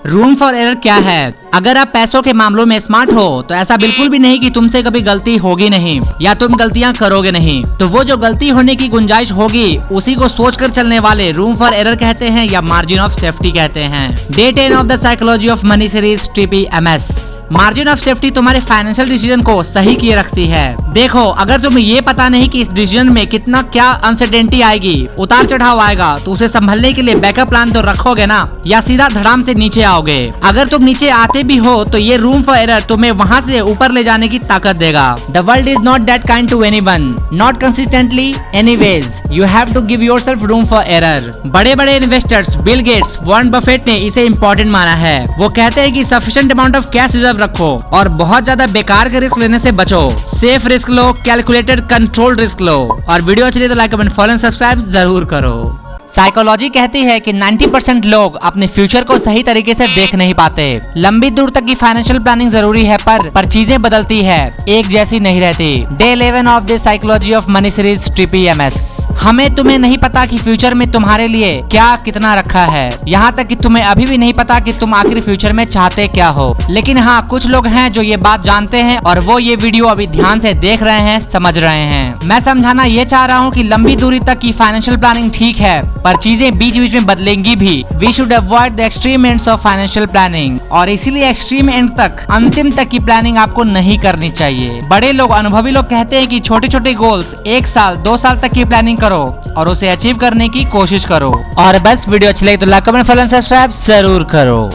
Room for error क्या है? अगर आप पैसों के मामलों में स्मार्ट हो तो ऐसा बिल्कुल भी नहीं कि तुमसे कभी गलती होगी नहीं या तुम गलतियां करोगे नहीं। तो वो जो गलती होने की गुंजाइश होगी उसी को सोचकर चलने वाले रूम फॉर एरर कहते हैं या मार्जिन ऑफ सेफ्टी कहते हैं। Day 10 of the psychology of money series TPMS। Margin of safety तुम्हारे फाइनेंशियल डिसीजन को सही किए रखती है। देखो, अगर तुम्हें ये पता नहीं कि इस डिसीजन में कितना क्या अनसर्टेनिटी आएगी, उतार चढ़ाव आएगा, तो उसे संभलने के लिए बैकअप प्लान तो रखोगे ना, या सीधा धड़ाम से नीचे आओगे। अगर तुम नीचे आते भी हो तो ये रूम फॉर एरर तुम्हें वहाँ से ऊपर ले जाने की ताकत देगा। The world is not that kind to anyone, not consistently anyways, you have to give yourself room for error. बड़े बड़े investors Bill Gates, Warren Buffett ने इसे इम्पोर्टेंट माना है। वो कहते हैं कि sufficient amount of cash reserve रखो और बहुत ज्यादा बेकार के रिस्क लेने से बचो। सेफ रिस्क लो, कैलकुलेटेड कंट्रोल्ड रिस्क लो। और वीडियो अच्छी लगे तो like comment follow and subscribe जरूर करो। साइकोलॉजी कहती है कि 90% लोग अपने फ्यूचर को सही तरीके से देख नहीं पाते। लंबी दूर तक की फाइनेंशियल प्लानिंग जरूरी है, पर चीजें बदलती है, एक जैसी नहीं रहती। Day 11 of the psychology of money series TPMS। हमें तुम्हें नहीं पता कि फ्यूचर में तुम्हारे लिए क्या कितना रखा है, यहाँ तक कि तुम्हें अभी भी नहीं पता कि तुम आखिर फ्यूचर में चाहते क्या हो। लेकिन हाँ, कुछ लोग हैं जो ये बात जानते हैं और वो ये वीडियो अभी ध्यान से देख रहे हैं, समझ रहे हैं। मैं समझाना ये चाह रहा हूँ कि लंबी दूरी तक की फाइनेंशियल प्लानिंग ठीक है, पर चीजें बीच बीच में बदलेंगी भी। We should avoid the extreme ends of financial planning, और इसीलिए एक्सट्रीम एंड तक, अंतिम तक की प्लानिंग आपको नहीं करनी चाहिए। बड़े लोग, अनुभवी लोग कहते हैं कि छोटे छोटे गोल्स 1 साल 2 साल तक की प्लानिंग करो और उसे अचीव करने की कोशिश करो। और बस वीडियो अच्छी लगी तो लाइक कमेंट फॉलो सब्सक्राइब जरूर करो।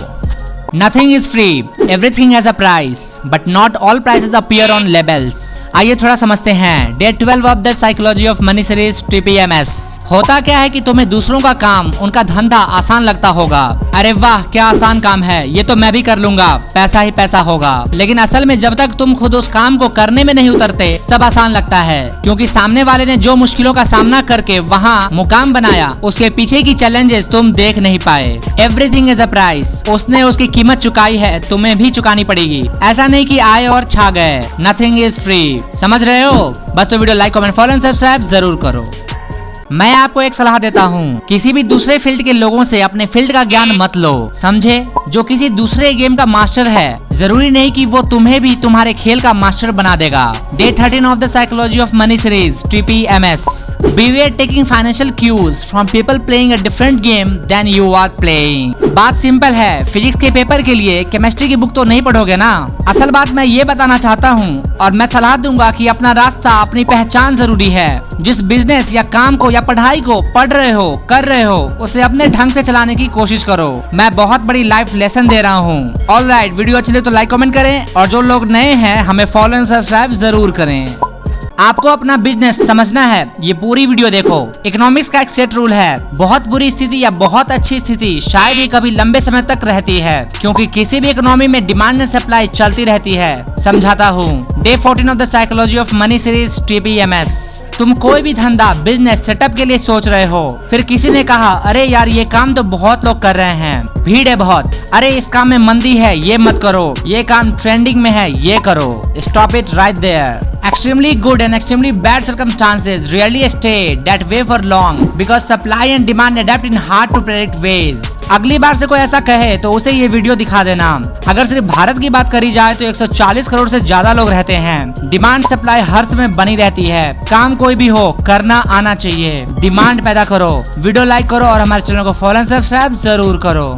Nothing is free, everything has a price, but not all prices appear on labels. आइए थोड़ा समझते हैं। Day 12 of the psychology of money series TPMS। होता क्या है कि तुम्हें दूसरों का काम, उनका धंधा आसान लगता होगा। अरे वाह, क्या आसान काम है, ये तो मैं भी कर लूंगा, पैसा ही पैसा होगा। लेकिन असल में जब तक तुम खुद उस काम को करने में नहीं उतरते, सब आसान लगता है, क्योंकि सामने वाले ने जो मुश्किलों का सामना करके वहाँ मुकाम बनाया, उसके पीछे की चैलेंजेस तुम देख नहीं पाए। Everything is a price। उसने उसकी कीमत चुकाई है, तुम्हें भी चुकानी पड़ेगी। ऐसा नहीं कि आए और छा गए। Nothing is free. समझ रहे हो? बस तो video like comment follow and subscribe जरूर करो। मैं आपको एक सलाह देता हूँ, किसी भी दूसरे फील्ड के लोगों से अपने फील्ड का ज्ञान मत लो, समझे? जो किसी दूसरे गेम का मास्टर है, जरूरी नहीं कि वो तुम्हें भी तुम्हारे खेल का मास्टर बना देगा। Day 13 of the psychology of money series TPMS। Beware taking financial cues from people playing a different game than you are playing। बात सिंपल है, फिजिक्स के पेपर के लिए केमिस्ट्री की बुक तो नहीं पढ़ोगे ना। असल बात मैं ये बताना चाहता हूँ, और मैं सलाह दूंगा कि अपना रास्ता, अपनी पहचान जरूरी है। जिस बिजनेस या काम को या पढ़ाई को पढ़ रहे हो, कर रहे हो, उसे अपने ढंग से चलाने की कोशिश करो। मैं बहुत बड़ी लाइफ लेसन दे रहा हूँ। ऑलराइट, वीडियो अच्छी लगे तो लाइक कमेंट करें, और जो लोग नए हैं हमें फॉलो एंड सब्सक्राइब जरूर करें। आपको अपना बिजनेस समझना है, ये पूरी वीडियो देखो। इकोनॉमिक्स का एक सेट रूल है, बहुत बुरी स्थिति या बहुत अच्छी स्थिति शायद ही कभी लंबे समय तक रहती है, क्योंकि किसी भी इकोनॉमी में डिमांड एंड सप्लाई चलती रहती है। समझाता हूँ। Day 14 of the psychology of money series TPMS। तुम कोई भी धंधा, बिजनेस सेटअप के लिए सोच रहे हो, फिर किसी ने कहा, अरे यार ये काम तो बहुत लोग कर रहे हैं, भीड़ है बहुत, अरे इस काम में मंदी है, ये मत करो, ये काम ट्रेंडिंग में है, ये करो। Stop it right there. Extremely good and extremely bad circumstances rarely stay that way for long because supply and demand adapt in hard to predict ways। अगली बार से कोई ऐसा कहे तो उसे ये वीडियो दिखा देना। अगर सिर्फ भारत की बात करी जाए तो 140 करोड़ से ज्यादा लोग रहते हैं। डिमांड सप्लाई हर समय बनी रहती है। काम कोई भी हो, करना आना चाहिए। डिमांड पैदा करो। वीडियो लाइक करो और हमारे चैनल को फॉलो एंड सब्सक्राइब जरूर करो।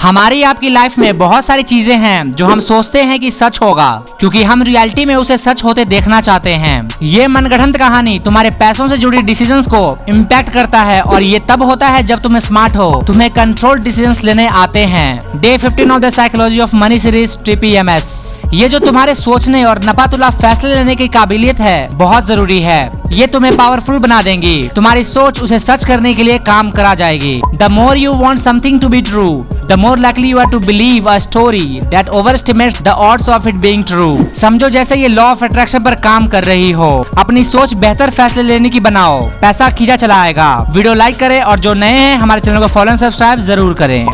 हमारी आपकी लाइफ में बहुत सारी चीजें हैं जो हम सोचते हैं कि सच होगा, क्योंकि हम रियलिटी में उसे सच होते देखना चाहते हैं। ये मनगढ़ंत कहानी तुम्हारे पैसों से जुड़ी डिसीजंस को इम्पैक्ट करता है, और ये तब होता है जब तुम स्मार्ट हो, तुम्हें कंट्रोल डिसीजंस लेने आते हैं। Day 15 of the psychology of money series TPMS। ये जो तुम्हारे सोचने और नपातुला फैसले लेने की काबिलियत है, बहुत जरूरी है। ये तुम्हें पावरफुल बना देंगी। तुम्हारी सोच उसे सच करने के लिए काम करा जाएगी। The more you want something to be true, the more likely you are to believe a story that overestimates the odds of it being true। समझो जैसे ये लॉ ऑफ अट्रैक्शन पर काम कर रही हो। अपनी सोच बेहतर फैसले लेने की बनाओ, पैसा खींचा चला आएगा। वीडियो लाइक करें, और जो नए हैं हमारे चैनल को फॉलो एंड सब्सक्राइब जरूर करें।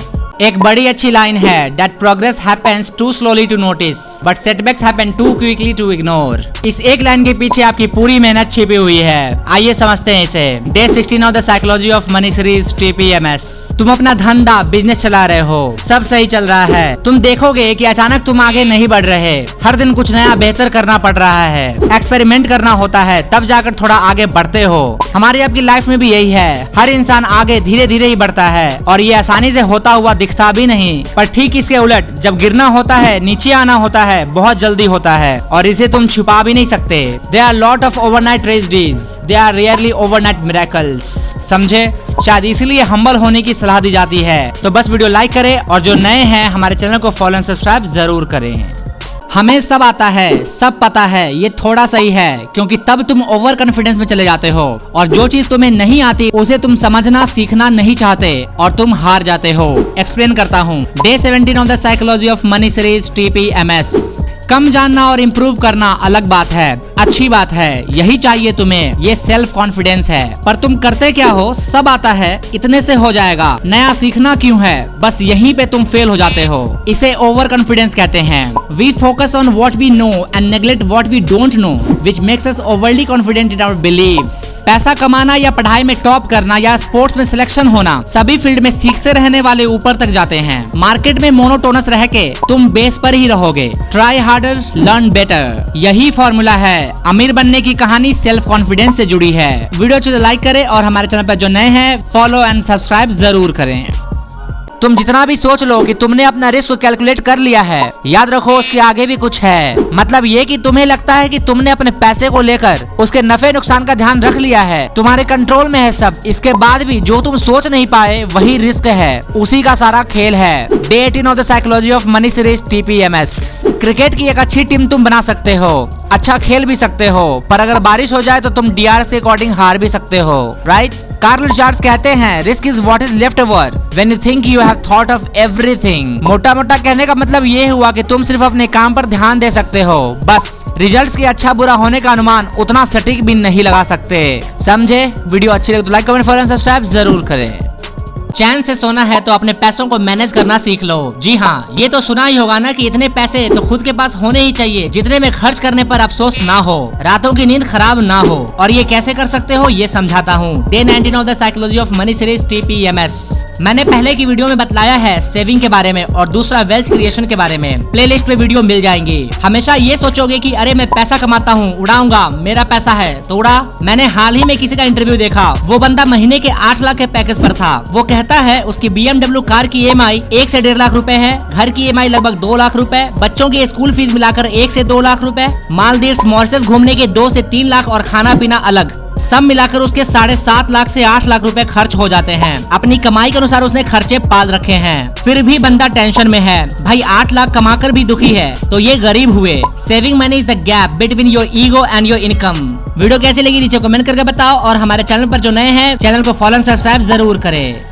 एक बड़ी अच्छी लाइन है, that progress happens too slowly to notice, but setbacks happen too quickly to ignore। इस एक लाइन के पीछे आपकी पूरी मेहनत छिपी हुई है। आइए समझते हैं इसे। Day 16 of the psychology of money series TPMS। तुम अपना धंधा बिजनेस चला रहे हो, सब सही चल रहा है। तुम देखोगे कि अचानक तुम आगे नहीं बढ़ रहे। हर दिन कुछ नया बेहतर करना पड़ रहा है, एक्सपेरिमेंट करना होता है, तब जाकर थोड़ा आगे बढ़ते हो। हमारी आपकी लाइफ में भी यही है। हर इंसान आगे धीरे धीरे ही बढ़ता है और ये आसानी से होता हुआ दिखता भी नहीं, पर ठीक इसके उलट जब गिरना होता है, नीचे आना होता है, बहुत जल्दी होता है और इसे तुम छुपा भी नहीं सकते। There are lot of overnight tragedies, they are rarely overnight miracles। समझे? शायद इसीलिए हम्बल होने की सलाह दी जाती है। तो बस वीडियो लाइक करें और जो नए हैं हमारे चैनल को फॉलो एंड सब्सक्राइब जरूर करें। हमें सब आता है, सब पता है, ये थोड़ा सही है क्योंकि तब तुम ओवर कॉन्फिडेंस में चले जाते हो और जो चीज तुम्हें नहीं आती उसे तुम समझना सीखना नहीं चाहते और तुम हार जाते हो। एक्सप्लेन करता हूँ। Day 17 of the psychology of money series TPMS। कम जानना और इम्प्रूव करना अलग बात है, अच्छी बात है, यही चाहिए तुम्हें, ये सेल्फ कॉन्फिडेंस है। पर तुम करते क्या हो? सब आता है, इतने से हो जाएगा, नया सीखना क्यों है? बस यहीं पे तुम फेल हो जाते हो। इसे ओवर कॉन्फिडेंस कहते हैं। We focus on what we know and neglect what we don't know, which makes us overly confident in our beliefs. पैसा कमाना या पढ़ाई में टॉप करना या स्पोर्ट्स में सिलेक्शन होना, सभी फील्ड में सीखते रहने वाले ऊपर तक जाते हैं। मार्केट में मोनोटोनस रह के तुम बेस पर ही रहोगे। ट्राई हार्डर, लर्न बेटर, यही फॉर्मूला है। अमीर बनने की कहानी सेल्फ कॉन्फिडेंस से जुड़ी है। वीडियो अच्छे तो लाइक करें और हमारे चैनल पर जो नए हैं फॉलो एंड सब्सक्राइब जरूर करें। तुम जितना भी सोच लो कि तुमने अपना रिस्क कैलकुलेट कर लिया है, याद रखो उसके आगे भी कुछ है। मतलब ये कि तुम्हें लगता है कि तुमने अपने पैसे को लेकर उसके नफे नुकसान का ध्यान रख लिया है, तुम्हारे कंट्रोल में है सब। इसके बाद भी जो तुम सोच नहीं पाए वही रिस्क है, उसी का सारा खेल है। Day 18 of the psychology of money series TPMS। Cricket की एक अच्छी टीम तुम बना सकते हो, अच्छा खेल भी सकते हो, पर अगर बारिश हो जाए तो तुम DRS के अकॉर्डिंग हार भी सकते हो, राइट? कार्ल चार्ल्स कहते हैं risk is what is left over when you think you have thought of everything. मोटा मोटा कहने का मतलब ये हुआ कि तुम सिर्फ अपने काम पर ध्यान दे सकते हो, बस रिजल्ट्स के अच्छा बुरा होने का अनुमान उतना सटीक भी नहीं लगा सकते। समझे? वीडियो अच्छी लगे तो like comment follow and subscribe जरूर करें। चैन से सोना है तो अपने पैसों को मैनेज करना सीख लो। जी हाँ, ये तो सुना ही होगा ना कि इतने पैसे तो खुद के पास होने ही चाहिए जितने में खर्च करने पर अफसोस ना हो, रातों की नींद खराब ना हो। और ये कैसे कर सकते हो ये समझाता हूँ। Day 19 of the psychology of money series TPMS। मैंने पहले की वीडियो में बतलाया है सेविंग के बारे में और दूसरा वेल्थ क्रिएशन के बारे में। प्लेलिस्ट पे वीडियो मिल जाएंगी। हमेशा ये सोचोगे कि अरे मैं पैसा कमाता हूँ, उड़ाऊंगा, मेरा पैसा है तो उड़ा। मैंने हाल ही में किसी का इंटरव्यू देखा, वो बंदा महीने के 8 लाख के पैकेज पर था। वो कहता है उसकी BMW कार की EMI 1 से 1.5 लाख रुपए है, घर की EMI लगभग 2 लाख रुपए, बच्चों की स्कूल फीस मिलाकर 1 से 2 लाख रुपए, मालदीव्स मॉरिशस घूमने के 2 से 3 लाख और खाना पीना अलग, सब मिलाकर उसके 7.5 लाख से 8 लाख रुपए खर्च हो जाते हैं। अपनी कमाई के अनुसार उसने खर्चे पाल रखे हैं, फिर भी बंदा टेंशन में है। भाई 8 लाख कमाकर भी दुखी है तो ये गरीब हुए। Saving money is the gap between your ego and your income. Video कैसी लगी नीचे कमेंट करके बताओ और हमारे चैनल पर जो नए हैं चैनल को फॉलो एंड सब्सक्राइब जरूर करें।